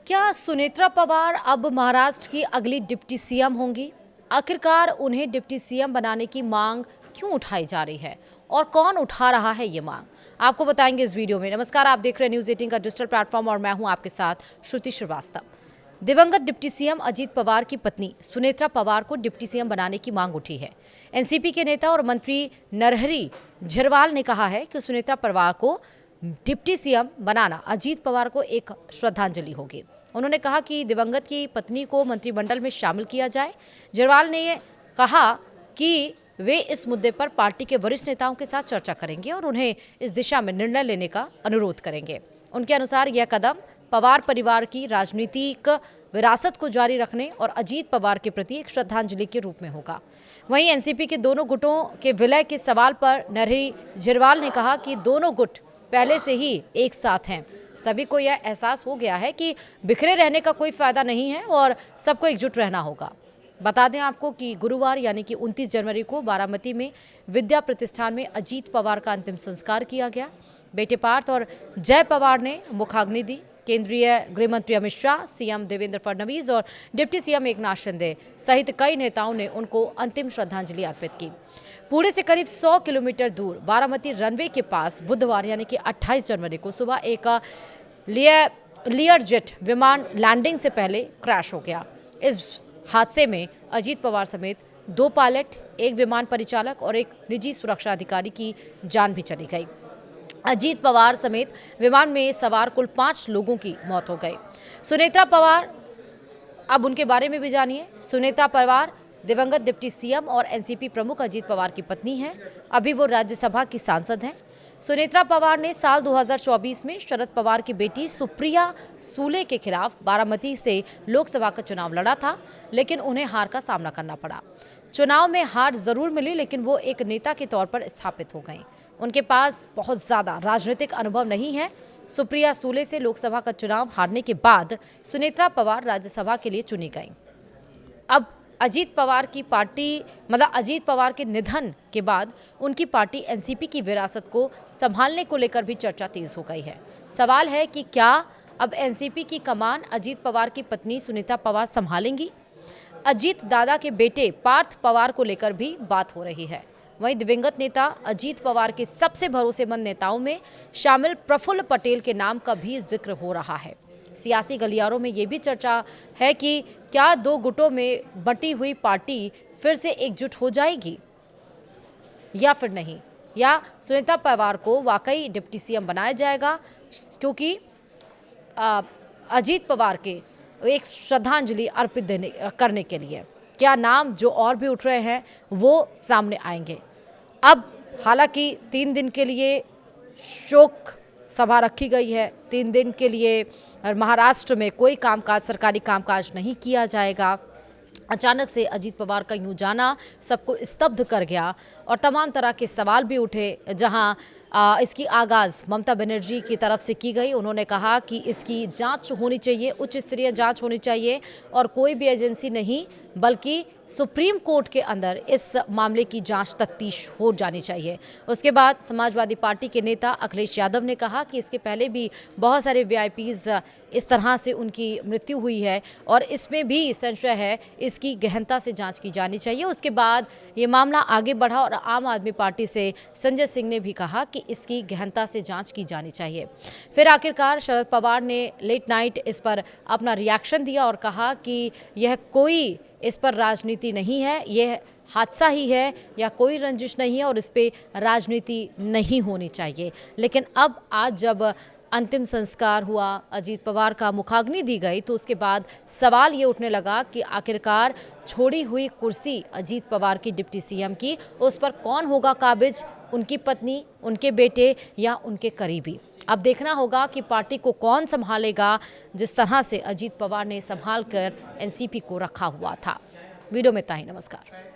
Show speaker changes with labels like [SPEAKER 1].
[SPEAKER 1] क्या सुनेत्रा पवार अब महाराष्ट्र की अगली डिप्टी सीएम होंगी? आखिरकार उन्हें डिप्टी सीएम बनाने की मांग क्यों उठाई जा रही है और कौन उठा रहा है ये मांग, आपको बताएंगे इस वीडियो में। नमस्कार, आप देख रहे हैं न्यूज 18 का डिजिटल प्लेटफॉर्म और मैं हूं आपके साथ श्रुति श्रीवास्तव। दिवंगत डिप्टी सीएम अजीत पवार की पत्नी सुनेत्रा पवार को डिप्टी सीएम बनाने की मांग उठी है। एनसीपी के नेता और मंत्री नरहरी झिरवाल ने कहा है कि सुनेत्रा पवार को डिप्टी सीएम बनाना अजीत पवार को एक श्रद्धांजलि होगी। उन्होंने कहा कि दिवंगत की पत्नी को मंत्रिमंडल में शामिल किया जाए। झिरवाल ने ये कहा कि वे इस मुद्दे पर पार्टी के वरिष्ठ नेताओं के साथ चर्चा करेंगे और उन्हें इस दिशा में निर्णय लेने का अनुरोध करेंगे। उनके अनुसार यह कदम पवार परिवार की राजनीतिक विरासत को जारी रखने और अजीत पवार के प्रति एक श्रद्धांजलि के रूप में होगा। वहीं एनसीपी के दोनों गुटों के विलय के सवाल पर नरहरी झिरवाल ने कहा कि दोनों गुट पहले से ही एक साथ हैं। सभी को यह एहसास हो गया है कि बिखरे रहने का कोई फायदा नहीं है और सबको एकजुट रहना होगा। बता दें आपको कि गुरुवार यानी कि 29 जनवरी को बारामती में विद्या प्रतिष्ठान में अजीत पवार का अंतिम संस्कार किया गया। बेटे पार्थ और जय पवार ने मुखाग्नि दी। केंद्रीय गृह मंत्री अमित शाह, सीएम देवेंद्र फडणवीस और डिप्टी सीएम एकनाथ शिंदे सहित कई नेताओं ने उनको अंतिम श्रद्धांजलि अर्पित की। पुणे से करीब 100 किलोमीटर दूर बारामती रनवे के पास बुधवार यानी कि 28 जनवरी को सुबह एक लियर जेट विमान लैंडिंग से पहले क्रैश हो गया। इस हादसे में अजीत पवार समेत 2 पायलट, 1 विमान परिचालक और 1 निजी सुरक्षा अधिकारी की जान भी चली गई। अजीत पवार समेत विमान में सवार कुल 5 लोगों की मौत हो गई। सुनेत्रा पवार, अब उनके बारे में भी जानिए। सुनेत्रा पवार दिवंगत डिप्टी सीएम और एनसीपी प्रमुख अजीत पवार की पत्नी हैं। अभी वो राज्यसभा की सांसद हैं। सुनेत्रा पवार ने साल 2024 में शरद पवार की बेटी सुप्रिया सूले के खिलाफ बारामती से लोकसभा का चुनाव लड़ा था, लेकिन उन्हें हार का सामना करना पड़ा। चुनाव में हार जरूर मिली, लेकिन वो एक नेता के तौर पर स्थापित हो गईं। उनके पास बहुत ज़्यादा राजनीतिक अनुभव नहीं है। सुप्रिया सूले से लोकसभा का चुनाव हारने के बाद सुनेत्रा पवार राज्यसभा के लिए चुनी गईं। अब अजीत पवार की पार्टी अजीत पवार के निधन के बाद उनकी पार्टी एनसीपी की विरासत को संभालने को लेकर भी चर्चा तेज हो गई है। सवाल है कि क्या अब एनसीपी की कमान अजीत पवार की पत्नी सुनीता पवार संभालेंगी? अजीत दादा के बेटे पार्थ पवार को लेकर भी बात हो रही है। वहीं दिवंगत नेता अजीत पवार के सबसे भरोसेमंद नेताओं में शामिल प्रफुल्ल पटेल के नाम का भी जिक्र हो रहा है। सियासी गलियारों में ये भी चर्चा है कि क्या 2 गुटों में बटी हुई पार्टी फिर से एकजुट हो जाएगी या फिर नहीं, या सुनीता पवार को वाकई डिप्टी सीएम बनाया जाएगा, क्योंकि अजीत पवार के एक श्रद्धांजलि अर्पित करने के लिए क्या नाम जो और भी उठ रहे हैं वो सामने आएंगे। अब हालांकि 3 दिन के लिए शोक सभा रखी गई है। 3 दिन के लिए महाराष्ट्र में कोई कामकाज, सरकारी कामकाज नहीं किया जाएगा। अचानक से अजीत पवार का यूं जाना सबको स्तब्ध कर गया और तमाम तरह के सवाल भी उठे। जहां इसकी आगाज़ ममता बनर्जी की तरफ से की गई। उन्होंने कहा कि इसकी जांच होनी चाहिए, उच्च स्तरीय जांच होनी चाहिए और कोई भी एजेंसी नहीं बल्कि सुप्रीम कोर्ट के अंदर इस मामले की जांच तफ्तीश हो जानी चाहिए। उसके बाद समाजवादी पार्टी के नेता अखिलेश यादव ने कहा कि इसके पहले भी बहुत सारे वीआईपीज इस तरह से उनकी मृत्यु हुई है और इसमें भी संशय है, इसकी गहनता से जांच की जानी चाहिए। उसके बाद ये मामला आगे बढ़ा और आम आदमी पार्टी से संजय सिंह ने भी कहा कि इसकी गहनता से जांच की जानी चाहिए। फिर आखिरकार शरद पवार ने लेट नाइट इस पर अपना रिएक्शन दिया और कहा कि यह कोई इस पर राजनीति नहीं है, यह हादसा ही है या कोई रंजिश नहीं है और इस पे राजनीति नहीं होनी चाहिए। लेकिन अब आज जब अंतिम संस्कार हुआ, अजीत पवार का मुखाग्नि दी गई, तो उसके बाद सवाल ये उठने लगा कि आखिरकार छोड़ी हुई कुर्सी अजीत पवार की डिप्टी सीएम की, उस पर कौन होगा काबिज? उनकी पत्नी, उनके बेटे या उनके करीबी? अब देखना होगा कि पार्टी को कौन संभालेगा, जिस तरह से अजीत पवार ने संभाल कर एनसीपी को रखा हुआ था। वीडियो में इतना ही। नमस्कार।